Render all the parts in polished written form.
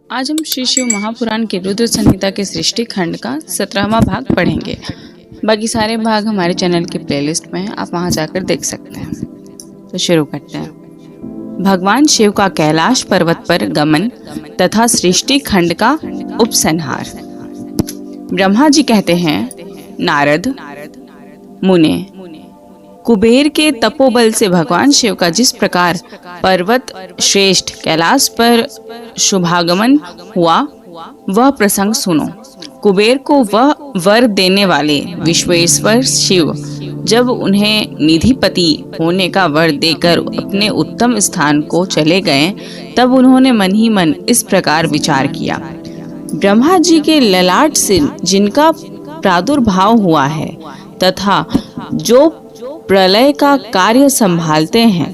आज हम श्री शिव महापुराण के रुद्र संहिता के सृष्टि खंड का 17वां भाग पढ़ेंगे। बाकी सारे भाग हमारे चैनल की प्लेलिस्ट में हैं, आप वहां जाकर देख सकते हैं। तो शुरू करते हैं। भगवान शिव का कैलाश पर्वत पर गमन तथा सृष्टि खंड का उपसंहार। ब्रह्मा जी कहते हैं, नारद मुने, कुबेर के तपोबल से भगवान शिव का जिस प्रकार पर्वत श्रेष्ठ कैलाश पर शुभागमन हुआ वह प्रसंग सुनो। कुबेर को वह वर देने वाले विश्वेश्वर शिव जब उन्हें निधिपति होने का वर देकर अपने उत्तम स्थान को चले गए, तब उन्होंने मन ही मन इस प्रकार विचार किया। ब्रह्मा जी के ललाट से जिनका प्रादुर्भाव हुआ है तथा जो प्रलय का कार्य संभालते हैं,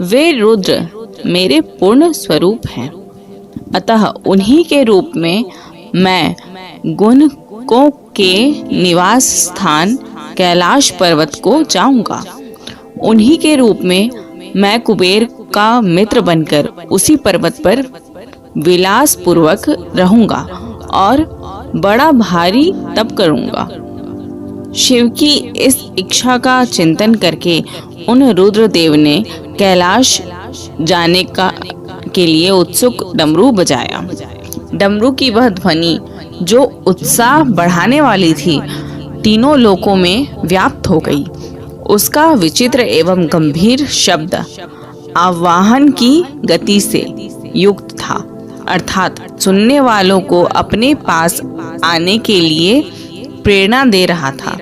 वे रुद्र मेरे पूर्ण स्वरूप हैं। अतः उन्हीं के रूप में मैं गुणकों के निवास स्थान कैलाश पर्वत को जाऊंगा। उन्हीं के रूप में मैं कुबेर का मित्र बनकर उसी पर्वत पर विलास पूर्वक रहूंगा और बड़ा भारी तप करूंगा। शिव की इस इच्छा का चिंतन करके उन रुद्रदेव ने कैलाश जाने के लिए उत्सुक डमरू बजाया। डमरू की वह ध्वनि जो उत्साह बढ़ाने वाली थी, तीनों लोकों में व्याप्त हो गई। उसका विचित्र एवं गंभीर शब्द आवाहन की गति से युक्त था, अर्थात सुनने वालों को अपने पास आने के लिए प्रेरणा दे रहा था।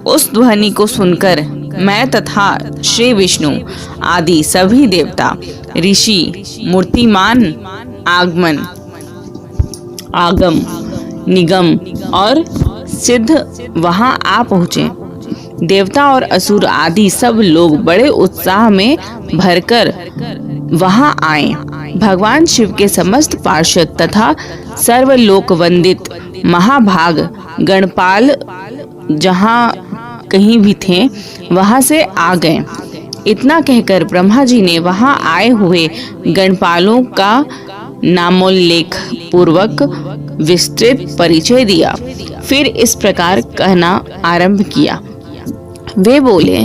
उस ध्वनि को सुनकर मैं तथा श्री विष्णु आदि सभी देवता, ऋषि, मूर्तिमान, आगम, निगम और सिद्ध वहां आ पहुँचे। देवता और असुर आदि सब लोग बड़े उत्साह में भरकर वहां आए। भगवान शिव के समस्त पार्षद तथा सर्वलोक वंदित महाभाग गणपाल जहां कहीं भी थे, वहां से आ गए। इतना कहकर ब्रह्मा जी ने वहां आए हुए गणपालों का नामोल्लेख पूर्वक विस्तृत परिचय दिया। फिर इस प्रकार कहना आरंभ किया। वे बोले,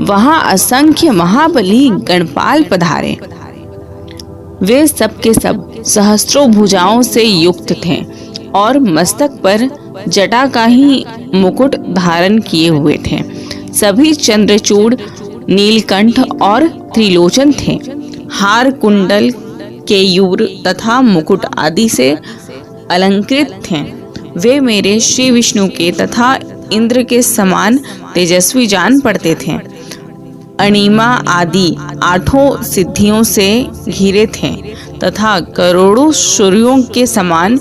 वहां असंख्य महाबली गणपाल पधारे। वे सब के सब सहस्त्रों भुजाओं से युक्त थे और मस्तक पर जटा का ही मुकुट धारण किए हुए थे। सभी चंद्रचूड़, नीलकंठ और त्रिलोचन थे। हार, कुंडल, केयूर तथा मुकुट आदि से अलंकृत थे। वे मेरे श्री विष्णु के तथा इंद्र के समान तेजस्वी जान पड़ते थे। अणिमा आदि 8 सिद्धियों से घिरे थे तथा करोड़ों सूर्यों के समान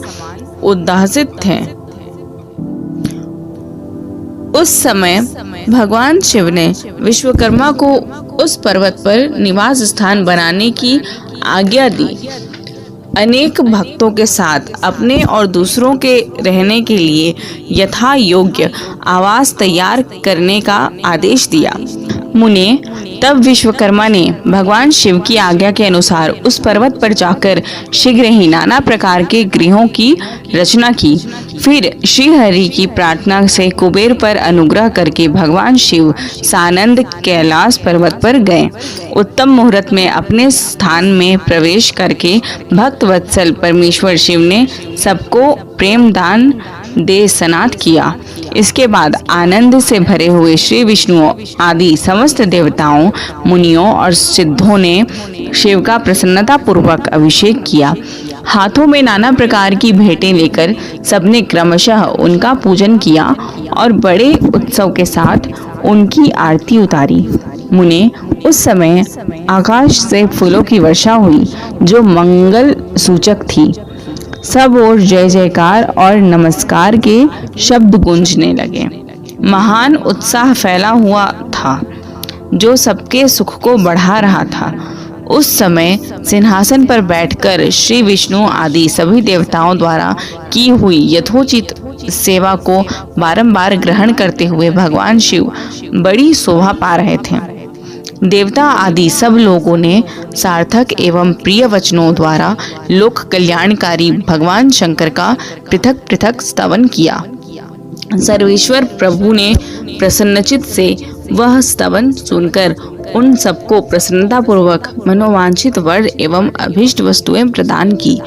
उद्भासित थे। उस समय भगवान शिव ने विश्वकर्मा को उस पर्वत पर निवास स्थान बनाने की आज्ञा दी। अनेक भक्तों के साथ अपने और दूसरों के रहने के लिए यथा योग्य आवास तैयार करने का आदेश दिया। मुने, तब विश्वकर्मा ने भगवान शिव की आज्ञा के अनुसार उस पर्वत पर जाकर शीघ्र ही नाना प्रकार के गृहों की रचना की। फिर श्री हरि की प्रार्थना से कुबेर पर अनुग्रह करके भगवान शिव सानंद कैलाश पर्वत पर गए। उत्तम मुहूर्त में अपने स्थान में प्रवेश करके भक्त वत्सल परमेश्वर शिव ने सबको प्रेम दान दे स्नात किया। इसके बाद आनंद से भरे हुए श्री विष्णु आदि समस्त देवताओं, मुनियों और सिद्धों ने शिव का प्रसन्नता पूर्वक अभिषेक किया। हाथों में नाना प्रकार की भेंटें लेकर सबने क्रमशः उनका पूजन किया और बड़े उत्सव के साथ उनकी आरती उतारी। मुने, उस समय आकाश से फूलों की वर्षा हुई जो मंगल सूचक थी। सब ओर जय जयकार और नमस्कार के शब्द गूंजने लगे। महान उत्साह फैला हुआ था जो सबके सुख को बढ़ा रहा था। उस समय सिंहासन पर बैठकर श्री विष्णु आदि सभी देवताओं द्वारा की हुई यथोचित सेवा को बारंबार ग्रहण करते हुए भगवान शिव बड़ी शोभा पा रहे थे। देवता आदि सब लोगों ने सार्थक एवं प्रिय वचनों द्वारा लोक कल्याणकारी भगवान शंकर का पृथक पृथक स्तवन किया। सर्वेश्वर प्रभु ने प्रसन्नचित से वह स्तवन सुनकर उन सबको प्रसन्नता पूर्वक मनोवांछित वर एवं अभीष्ट वस्तुएं प्रदान की।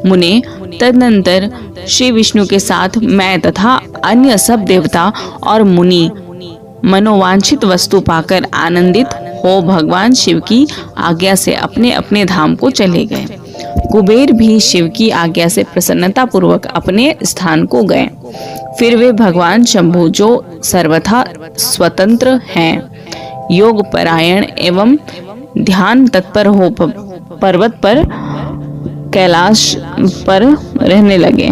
मुने, तदनंतर श्री विष्णु के साथ मैं तथा अन्य सब देवता और मुनि मनोवांछित वस्तु पाकर आनंदित हो भगवान शिव की आज्ञा से अपने अपने धाम को चले गए। कुबेर भी शिव की आज्ञा से प्रसन्नता पूर्वक अपने स्थान को गए। फिर वे भगवान शंभु जो सर्वथा स्वतंत्र हैं, योग परायण एवं ध्यान तत्पर हो पर्वत पर कैलाश पर रहने लगे।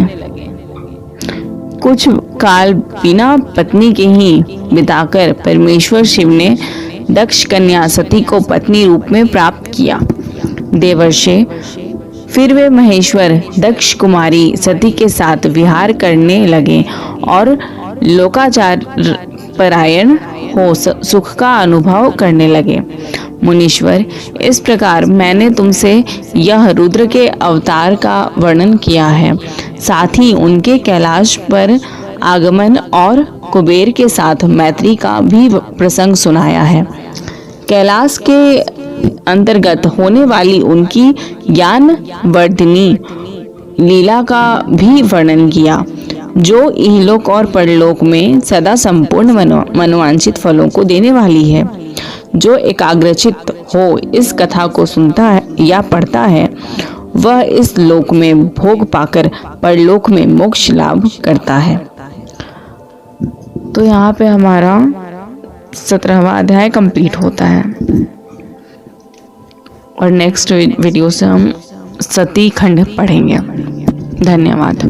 कुछ काल बिना पत्नी के ही बिताकर परमेश्वर शिव ने दक्ष कन्या सती को पत्नी रूप में प्राप्त किया। देवर्षि फिर वे महेश्वर दक्ष कुमारी सती के साथ विहार करने लगे और लोकाचार परायण हो सुख का अनुभव करने लगे। मुनीश्वर, इस प्रकार मैंने तुमसे यह रुद्र के अवतार का वर्णन किया है, साथ ही उनके कैलाश पर आगमन और कुबेर के साथ मैत्री का भी प्रसंग सुनाया है। कैलाश के अंतर्गत होने वाली उनकी ज्ञान वर्धिनी लीला का भी वर्णन किया, जो इहलोक और परलोक में सदा संपूर्ण मनोवांछित फलों को देने वाली है। जो एकाग्रचित्त हो इस कथा को सुनता है या पढ़ता है, वह इस लोक में भोग पाकर परलोक में मोक्ष लाभ करता है। तो यहाँ पे हमारा 17वां अध्याय कंप्लीट होता है और नेक्स्ट वीडियो से हम सती खंड पढ़ेंगे। धन्यवाद।